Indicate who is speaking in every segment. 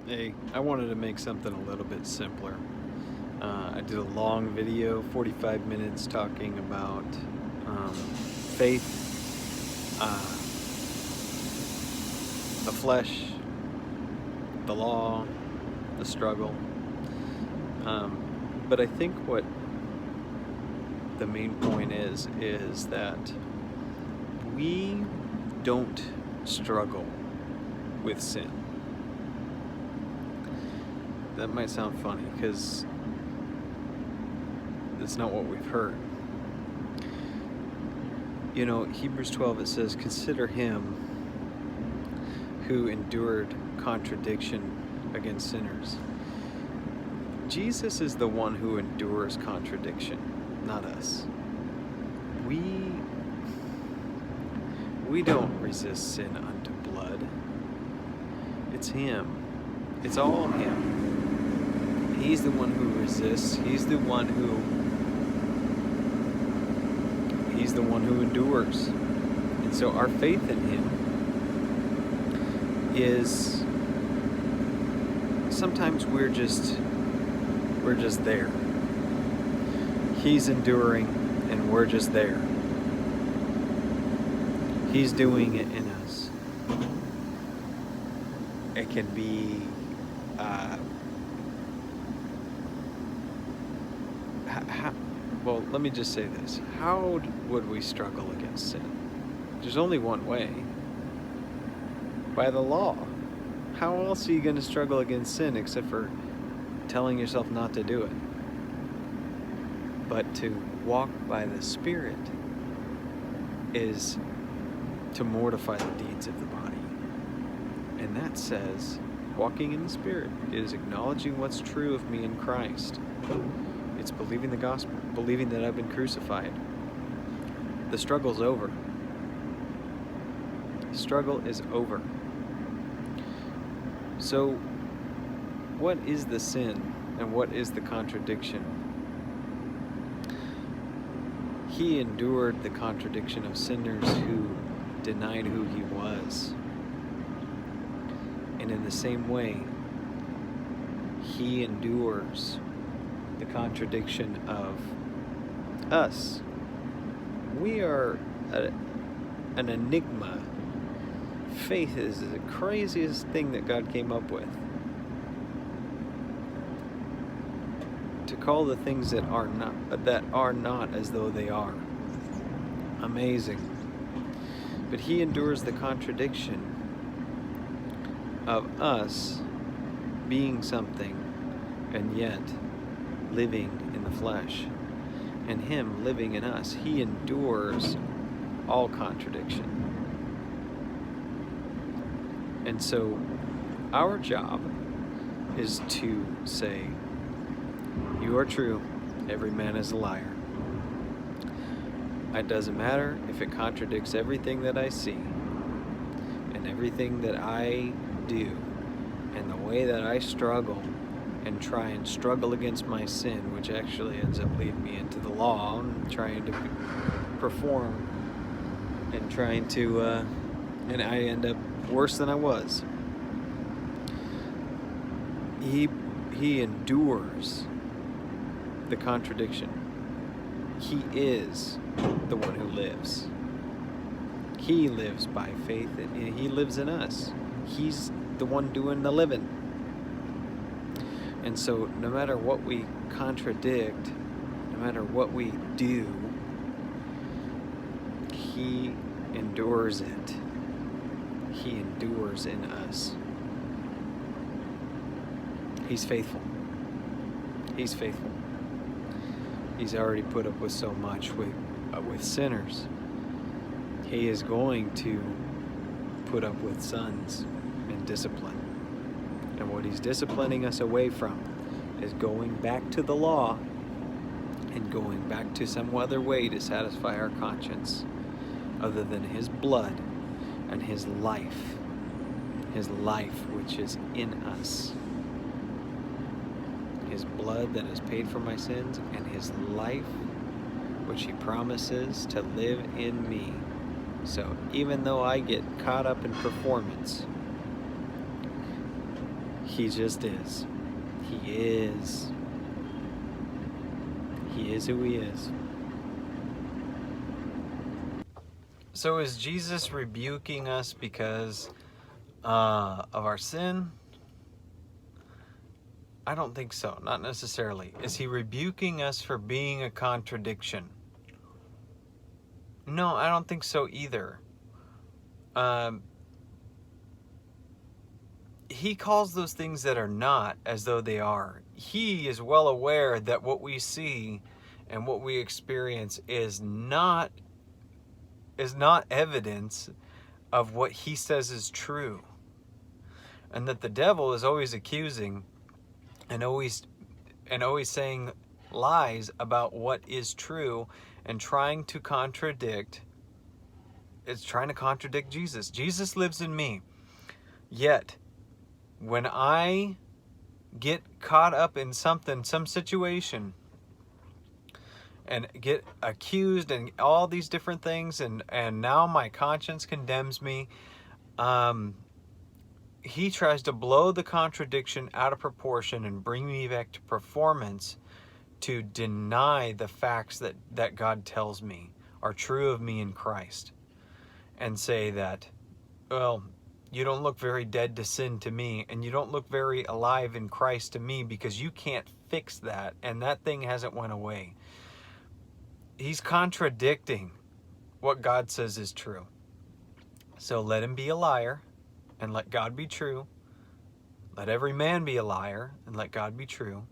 Speaker 1: Hey, I wanted to make something a little bit simpler. I did a long video, 45 minutes, talking about faith, uh, the flesh, the law, the struggle. But I think what the main point is that we don't struggle with sin. That might sound funny because that's not what we've heard. You know, Hebrews 12, it says, "Consider him who endured contradiction against sinners." Jesus is the one who endures contradiction, not us. We don't resist sin unto blood. It's him. It's all him. He's the one who resists. He's the one who endures. And so our faith in him is, sometimes we're just there. He's enduring and we're just there. He's doing it in us. It can be well, let me just say this. How would we struggle against sin? There's only one way. By the law. How else are you going to struggle against sin except for telling yourself not to do it? But to walk by the Spirit is to mortify the deeds of the body. And that says, walking in the Spirit is acknowledging what's true of me in Christ. It's believing the gospel, believing that I've been crucified. The struggle's over. The struggle is over. So, what is the sin and what is the contradiction? He endured the contradiction of sinners who denied who he was. And in the same way, he endures the contradiction of us. We are an enigma. Faith is the craziest thing that God came up with. To call the things that are not as though they are. Amazing. But he endures the contradiction of us being something and yet living in the flesh, and him living in us. He endures all contradiction. And so our job is to say, you are true, every man is a liar. It doesn't matter if it contradicts everything that I see and everything that I do and the way that I struggle and try and struggle against my sin, which actually ends up leading me into the law and trying to perform and trying to, and I end up worse than I was. He endures the contradiction. He is the one who lives. He lives by faith, and he lives in us. He's the one doing the living. And so no matter what we contradict, no matter what we do, he endures it. He endures in us. He's faithful. He's faithful. He's already put up with so much with sinners. He is going to put up with sons in discipline. And what he's disciplining us away from is going back to the law and going back to some other way to satisfy our conscience other than his blood and his life which is in us. His blood that has paid for my sins and his life which he promises to live in me. So even though I get caught up in performance, He just is. He is. He is who he is. So is Jesus rebuking us because of our sin? I don't think so. Not necessarily. Is he rebuking us for being a contradiction? No, I don't think so either. He calls those things that are not as though they are. He is well aware that what we see and what we experience is not evidence of what he says is true. And that the devil is always accusing and always saying lies about what is true and trying to contradict Jesus. Jesus lives in me. Yet when I get caught up in something, some situation, and get accused and all these different things, and now my conscience condemns me, he tries to blow the contradiction out of proportion and bring me back to performance to deny the facts that God tells me are true of me in Christ, and say that, well, you don't look very dead to sin to me, and you don't look very alive in Christ to me, because you can't fix that, and that thing hasn't went away. He's contradicting what God says is true. So let him be a liar, and let God be true. Let every man be a liar, and let God be true.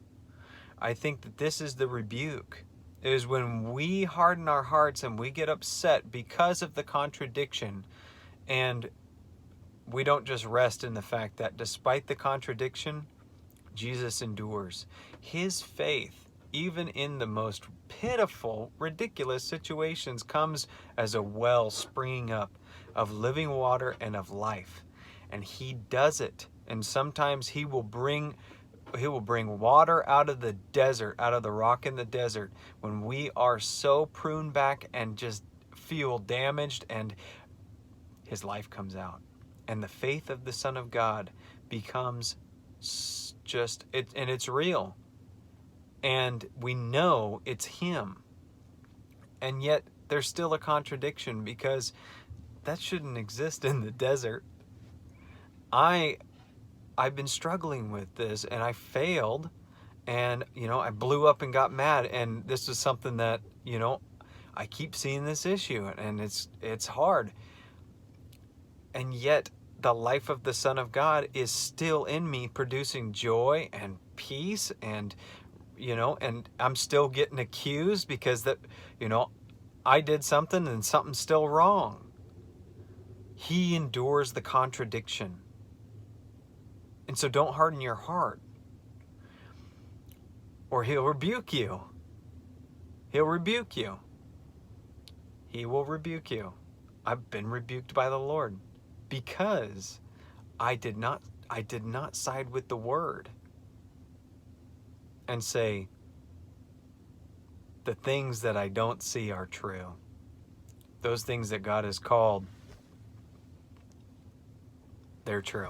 Speaker 1: I think that this is the rebuke. It is when we harden our hearts and we get upset because of the contradiction, and we don't just rest in the fact that despite the contradiction, Jesus endures. His faith, even in the most pitiful, ridiculous situations, comes as a well springing up of living water and of life. And he does it. And sometimes he will bring water out of the desert, out of the rock in the desert, when we are so pruned back and just feel damaged, and his life comes out. And the faith of the Son of God becomes and it's real. And we know it's him. And yet there's still a contradiction, because that shouldn't exist in the desert. I've been struggling with this, and I failed, and I blew up and got mad, and this was something that I keep seeing this issue, and it's hard. And yet the life of the Son of God is still in me, producing joy and peace, and and I'm still getting accused because I did something and something's still wrong. He endures the contradiction. And so don't harden your heart, or he'll rebuke you. He'll rebuke you. He will rebuke you. I've been rebuked by the Lord because I did not side with the word and say the things that I don't see are true. Those things that God has called, they're true.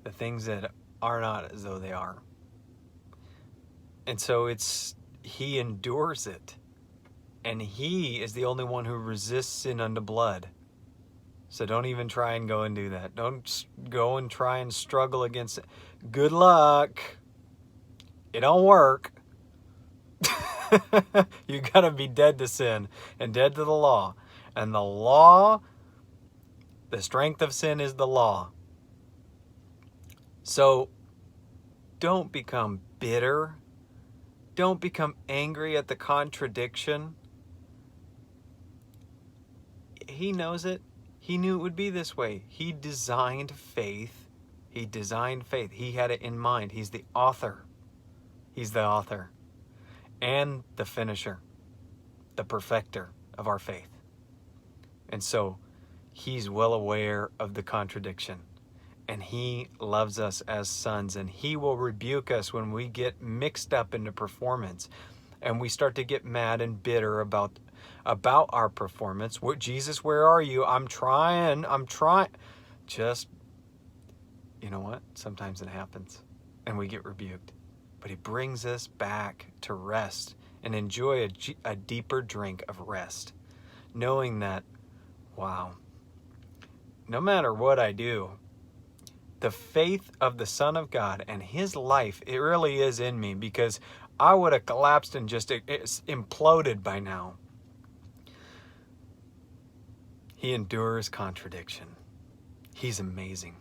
Speaker 1: The things that are not as though they are. And so he endures it. And he is the only one who resists sin unto blood. So don't even try and go and do that. Don't go and try and struggle against it. Good luck. It don't work. You gotta be dead to sin and dead to the law. And the law, the strength of sin is the law. So don't become bitter. Don't become angry at the contradiction. He knows it. He knew it would be this way. He designed faith. He had it in mind. He's the author. He's the author and the finisher, the perfecter of our faith. And so he's well aware of the contradiction, and he loves us as sons, and he will rebuke us when we get mixed up into performance and we start to get mad and bitter about our performance. Jesus, where are you? I'm trying. Just you know what? Sometimes it happens and we get rebuked. But he brings us back to rest and enjoy a deeper drink of rest, knowing that, wow, no matter what I do, the faith of the Son of God and his life, it really is in me, because I would have collapsed and just imploded by now. He endures contradiction. He's amazing.